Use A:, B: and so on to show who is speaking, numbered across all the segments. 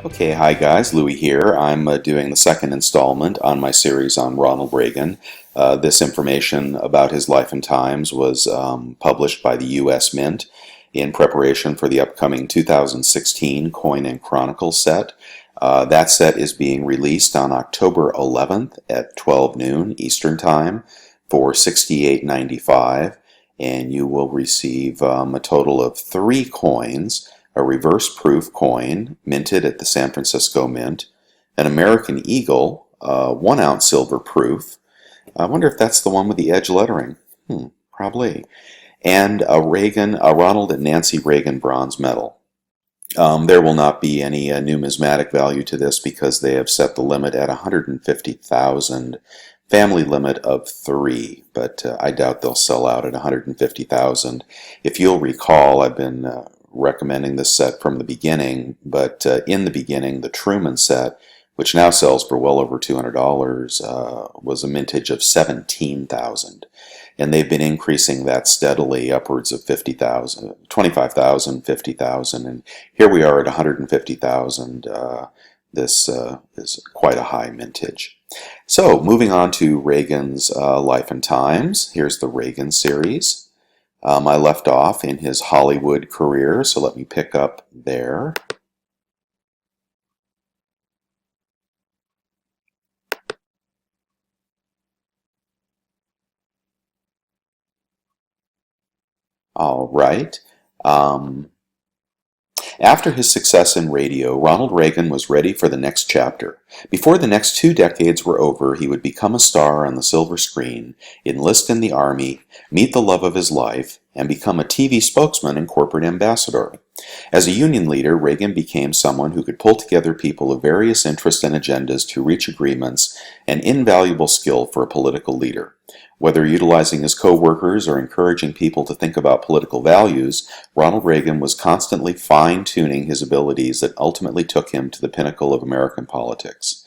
A: Okay, hi guys, Louis here. I'm doing the second installment on my series on Ronald Reagan. This information about his life and times was published by the U.S. Mint in preparation for the upcoming 2016 Coin and Chronicles set. That set is being released on October 11th at 12 noon Eastern Time for $68.95, and you will receive a total of 3 coins: a reverse proof coin minted at the San Francisco Mint, an American Eagle, 1 ounce silver proof. I wonder if that's the one with the edge lettering. Probably. And a Ronald and Nancy Reagan bronze medal. There will not be any numismatic value to this because they have set the limit at 150,000, family limit of 3, but I doubt they'll sell out at 150,000. If you'll recall, I've been recommending this set from the beginning, but in the beginning, the Truman set, which now sells for well over $200, was a mintage of 17,000. And they've been increasing that steadily, upwards of 50,000, 25,000, 50,000, and here we are at 150,000. This is quite a high mintage. So, moving on to Reagan's life and times. Here's the Reagan series. I left off in his Hollywood career, so let me pick up there. All right. After his success in radio, Ronald Reagan was ready for the next chapter. Before the next 2 decades were over, he would become a star on the silver screen, enlist in the Army, meet the love of his life, and become a TV spokesman and corporate ambassador. As a union leader, Reagan became someone who could pull together people of various interests and agendas to reach agreements, an invaluable skill for a political leader. Whether utilizing his co-workers or encouraging people to think about political values, Ronald Reagan was constantly fine-tuning his abilities that ultimately took him to the pinnacle of American politics.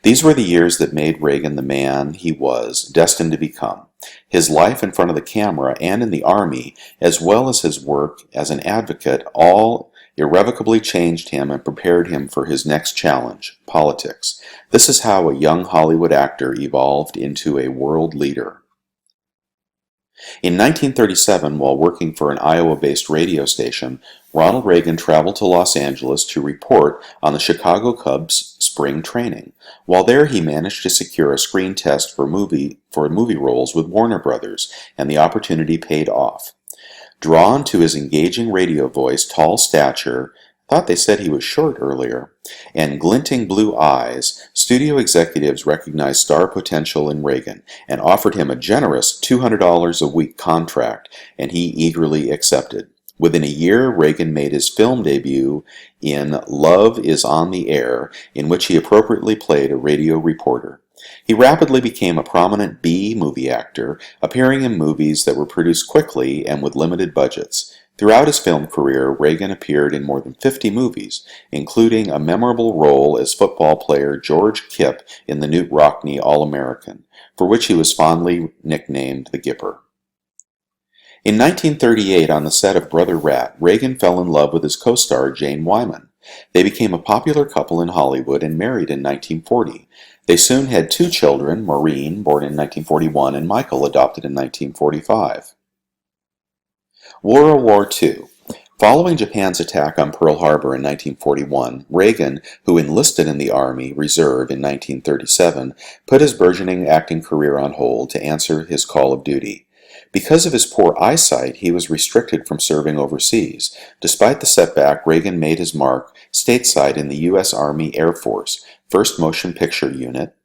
A: These were the years that made Reagan the man he was destined to become. His life in front of the camera and in the Army, as well as his work as an advocate, all irrevocably changed him and prepared him for his next challenge, politics. This is how a young Hollywood actor evolved into a world leader. In 1937, while working for an Iowa-based radio station, Ronald Reagan traveled to Los Angeles to report on the Chicago Cubs' spring training. While there, he managed to secure a screen test for movie roles with Warner Brothers, and the opportunity paid off. Drawn to his engaging radio voice, tall stature, thought they said he was short earlier, and glinting blue eyes, studio executives recognized star potential in Reagan and offered him a generous $200 a week contract, and he eagerly accepted. Within a year, Reagan made his film debut in Love Is on the Air, in which he appropriately played a radio reporter. He rapidly became a prominent B-movie actor, appearing in movies that were produced quickly and with limited budgets. Throughout his film career, Reagan appeared in more than 50 movies, including a memorable role as football player George Kipp in the Knute Rockne All-American, for which he was fondly nicknamed the Gipper. In 1938, on the set of Brother Rat, Reagan fell in love with his co-star Jane Wyman. They became a popular couple in Hollywood and married in 1940. They soon had 2 children, Maureen, born in 1941, and Michael, adopted in 1945. World War II. Following Japan's attack on Pearl Harbor in 1941, Reagan, who enlisted in the Army Reserve in 1937, put his burgeoning acting career on hold to answer his call of duty. Because of his poor eyesight, he was restricted from serving overseas. Despite the setback, Reagan made his mark stateside in the U.S. Army Air Force, 1st Motion Picture Unit,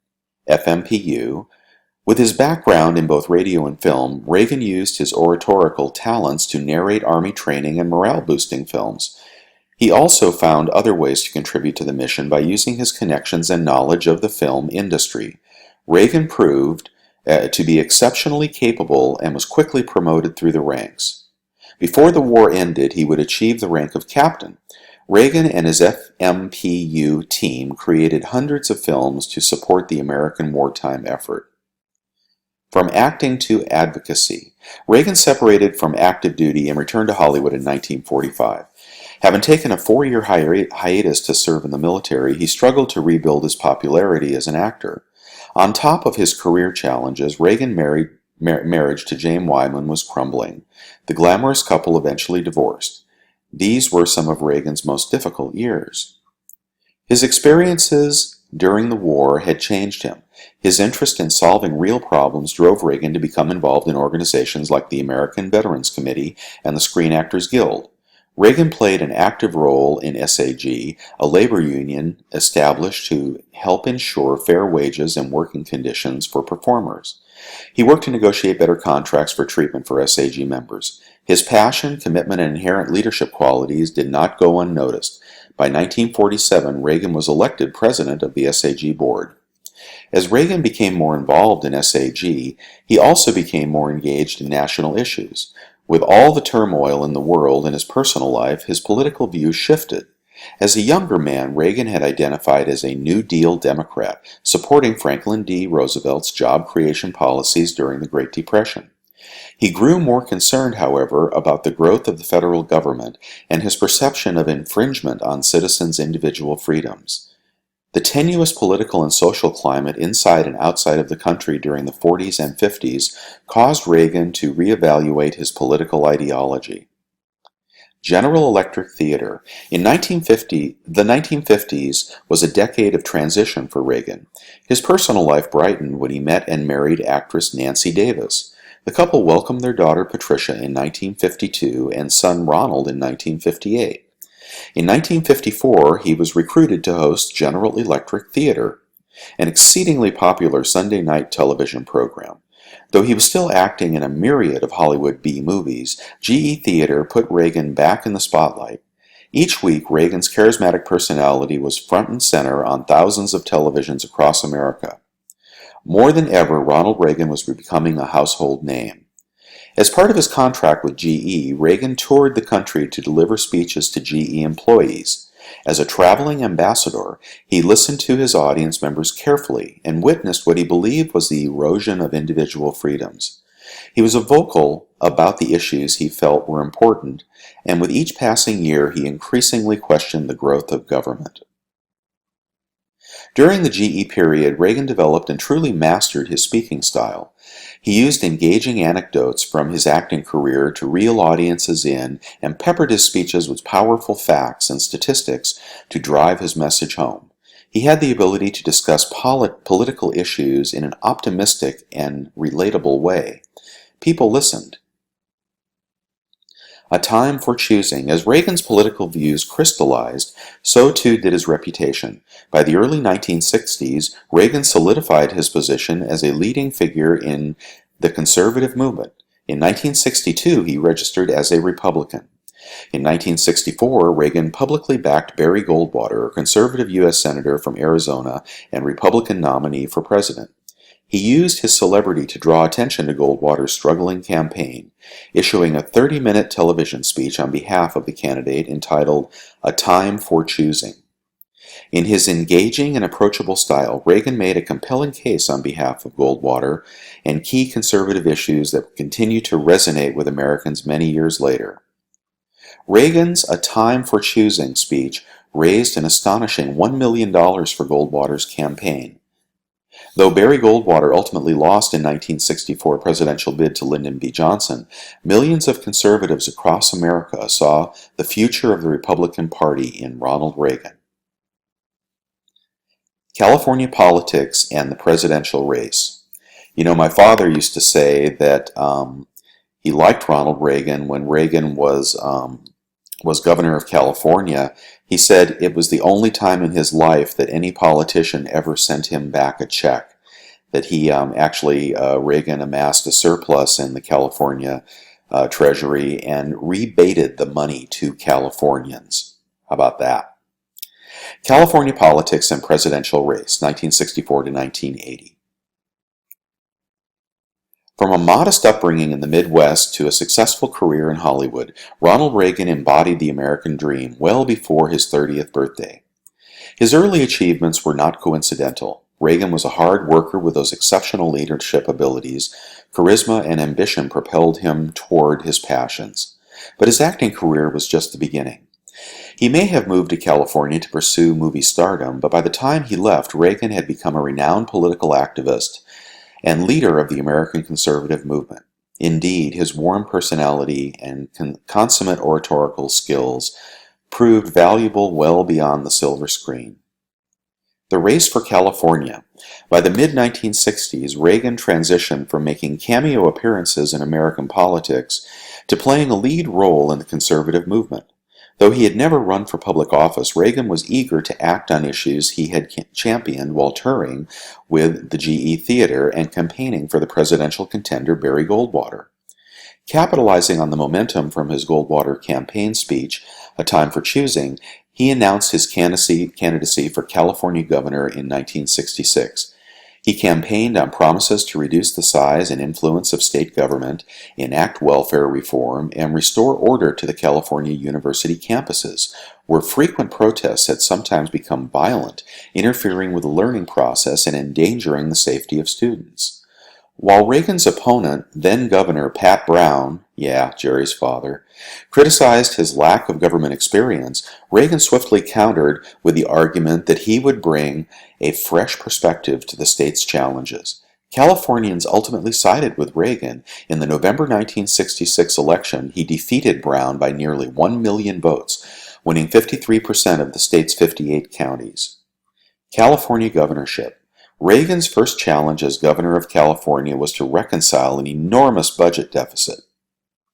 A: FMPU. With his background in both radio and film, Reagan used his oratorical talents to narrate Army training and morale-boosting films. He also found other ways to contribute to the mission by using his connections and knowledge of the film industry. Reagan proved to be exceptionally capable and was quickly promoted through the ranks. Before the war ended, he would achieve the rank of captain. Reagan and his FMPU team created hundreds of films to support the American wartime effort. From acting to advocacy. Reagan separated from active duty and returned to Hollywood in 1945. Having taken a 4-year hiatus to serve in the military, he struggled to rebuild his popularity as an actor. On top of his career challenges, Reagan's marriage to Jane Wyman was crumbling. The glamorous couple eventually divorced. These were some of Reagan's most difficult years. His experiences during the war had changed him. His interest in solving real problems drove Reagan to become involved in organizations like the American Veterans Committee and the Screen Actors Guild. Reagan played an active role in SAG, a labor union established to help ensure fair wages and working conditions for performers. He worked to negotiate better contracts for treatment for SAG members. His passion, commitment, and inherent leadership qualities did not go unnoticed. By 1947, Reagan was elected president of the SAG board. As Reagan became more involved in SAG, he also became more engaged in national issues. With all the turmoil in the world and his personal life, his political views shifted. As a younger man, Reagan had identified as a New Deal Democrat, supporting Franklin D. Roosevelt's job creation policies during the Great Depression. He grew more concerned, however, about the growth of the federal government and his perception of infringement on citizens' individual freedoms. The tenuous political and social climate inside and outside of the country during the 40s and 50s caused Reagan to reevaluate his political ideology. General Electric Theater. The 1950s was a decade of transition for Reagan. His personal life brightened when he met and married actress Nancy Davis. The couple welcomed their daughter Patricia in 1952 and son Ronald in 1958. In 1954, he was recruited to host General Electric Theater, an exceedingly popular Sunday night television program. Though he was still acting in a myriad of Hollywood B movies, GE Theater put Reagan back in the spotlight. Each week, Reagan's charismatic personality was front and center on thousands of televisions across America. More than ever, Ronald Reagan was becoming a household name. As part of his contract with GE, Reagan toured the country to deliver speeches to GE employees. As a traveling ambassador, he listened to his audience members carefully and witnessed what he believed was the erosion of individual freedoms. He was vocal about the issues he felt were important, and with each passing year he increasingly questioned the growth of government. During the GE period, Reagan developed and truly mastered his speaking style. He used engaging anecdotes from his acting career to reel audiences in and peppered his speeches with powerful facts and statistics to drive his message home. He had the ability to discuss political issues in an optimistic and relatable way. People listened. A time for choosing. As Reagan's political views crystallized, so too did his reputation. By the early 1960s, Reagan solidified his position as a leading figure in the conservative movement. In 1962, he registered as a Republican. In 1964, Reagan publicly backed Barry Goldwater, a conservative U.S. Senator from Arizona and Republican nominee for president. He used his celebrity to draw attention to Goldwater's struggling campaign, issuing a 30-minute television speech on behalf of the candidate entitled A Time for Choosing. In his engaging and approachable style, Reagan made a compelling case on behalf of Goldwater and key conservative issues that continue to resonate with Americans many years later. Reagan's A Time for Choosing speech raised an astonishing $1 million for Goldwater's campaign. Though Barry Goldwater ultimately lost in 1964 presidential bid to Lyndon B. Johnson, millions of conservatives across America saw the future of the Republican Party in Ronald Reagan. California politics and the presidential race. You know, my father used to say that he liked Ronald Reagan when Reagan was governor of California. He said it was the only time in his life that any politician ever sent him back a check. That he Reagan amassed a surplus in the California Treasury and rebated the money to Californians. How about that? California politics and presidential race, 1964 to 1980. From a modest upbringing in the Midwest to a successful career in Hollywood, Ronald Reagan embodied the American dream well before his 30th birthday. His early achievements were not coincidental. Reagan was a hard worker with those exceptional leadership abilities. Charisma and ambition propelled him toward his passions. But his acting career was just the beginning. He may have moved to California to pursue movie stardom, but by the time he left, Reagan had become a renowned political activist and leader of the American conservative movement. Indeed, his warm personality and consummate oratorical skills proved valuable well beyond the silver screen. The race for California. By the mid-1960s, Reagan transitioned from making cameo appearances in American politics to playing a lead role in the conservative movement. Though he had never run for public office, Reagan was eager to act on issues he had championed while touring with the GE Theater and campaigning for the presidential contender Barry Goldwater. Capitalizing on the momentum from his Goldwater campaign speech, A Time for Choosing, he announced his candidacy for California governor in 1966. He campaigned on promises to reduce the size and influence of state government, enact welfare reform, and restore order to the California university campuses, where frequent protests had sometimes become violent, interfering with the learning process and endangering the safety of students. While Reagan's opponent, then Governor Pat Brown, Jerry's father, criticized his lack of government experience, Reagan swiftly countered with the argument that he would bring a fresh perspective to the state's challenges. Californians ultimately sided with Reagan. In the November 1966 election, he defeated Brown by nearly 1 million votes, winning 53% of the state's 58 counties. California governorship. Reagan's first challenge as governor of California was to reconcile an enormous budget deficit.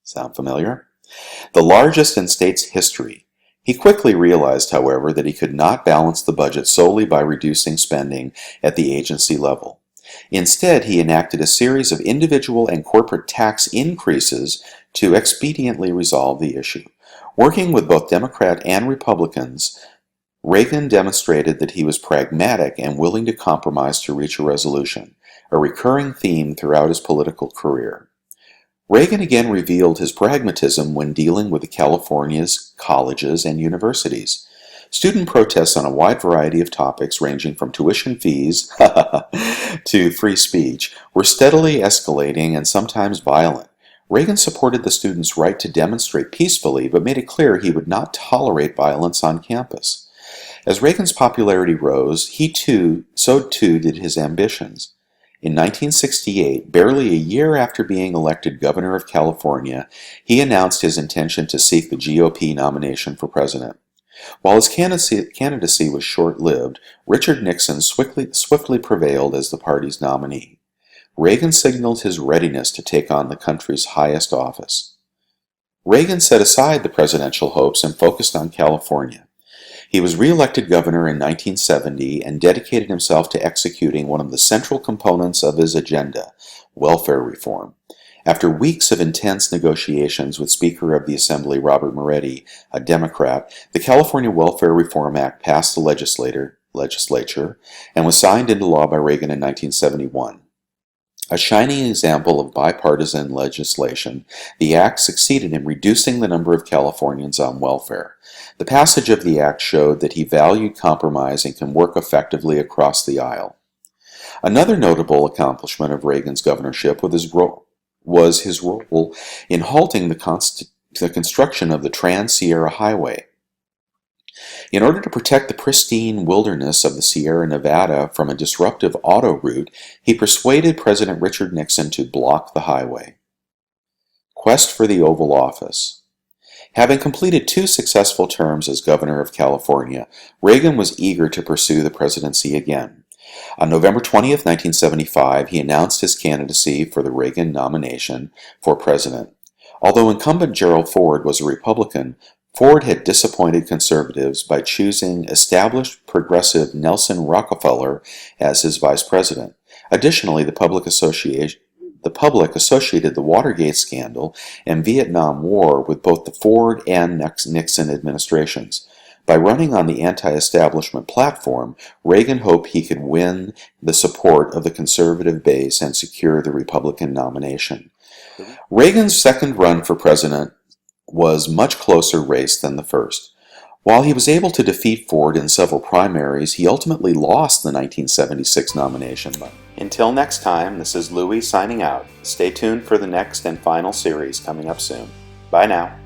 A: Sound familiar? The largest in state's history. He quickly realized, however, that he could not balance the budget solely by reducing spending at the agency level. Instead, he enacted a series of individual and corporate tax increases to expediently resolve the issue. Working with both Democrat and Republicans, Reagan demonstrated that he was pragmatic and willing to compromise to reach a resolution, a recurring theme throughout his political career. Reagan again revealed his pragmatism when dealing with California's colleges and universities. Student protests on a wide variety of topics ranging from tuition fees to free speech were steadily escalating and sometimes violent. Reagan supported the students' right to demonstrate peacefully, but made it clear he would not tolerate violence on campus. As Reagan's popularity rose, so too did his ambitions. In 1968, barely a year after being elected governor of California, he announced his intention to seek the GOP nomination for president. While his candidacy was short-lived, Richard Nixon swiftly prevailed as the party's nominee. Reagan signaled his readiness to take on the country's highest office. Reagan set aside the presidential hopes and focused on California. He was re-elected governor in 1970 and dedicated himself to executing one of the central components of his agenda, welfare reform. After weeks of intense negotiations with Speaker of the Assembly Robert Moretti, a Democrat, the California Welfare Reform Act passed the legislature and was signed into law by Reagan in 1971. A shining example of bipartisan legislation, the act succeeded in reducing the number of Californians on welfare. The passage of the act showed that he valued compromise and can work effectively across the aisle. Another notable accomplishment of Reagan's governorship was his role in halting the construction of the Trans-Sierra Highway. In order to protect the pristine wilderness of the Sierra Nevada from a disruptive auto route, he persuaded President Richard Nixon to block the highway. Quest for the Oval Office. Having completed 2 successful terms as governor of California, Reagan was eager to pursue the presidency again. On November 20, 1975, he announced his candidacy for the Reagan nomination for president. Although incumbent Gerald Ford was a Republican, Ford had disappointed conservatives by choosing established progressive Nelson Rockefeller as his vice president. Additionally, the public associated the Watergate scandal and Vietnam War with both the Ford and Nixon administrations. By running on the anti-establishment platform, Reagan hoped he could win the support of the conservative base and secure the Republican nomination. Reagan's second run for president was much closer race than the first. While he was able to defeat Ford in several primaries, he ultimately lost the 1976 nomination. Until next time, this is Louis signing out. Stay tuned for the next and final series coming up soon. Bye now.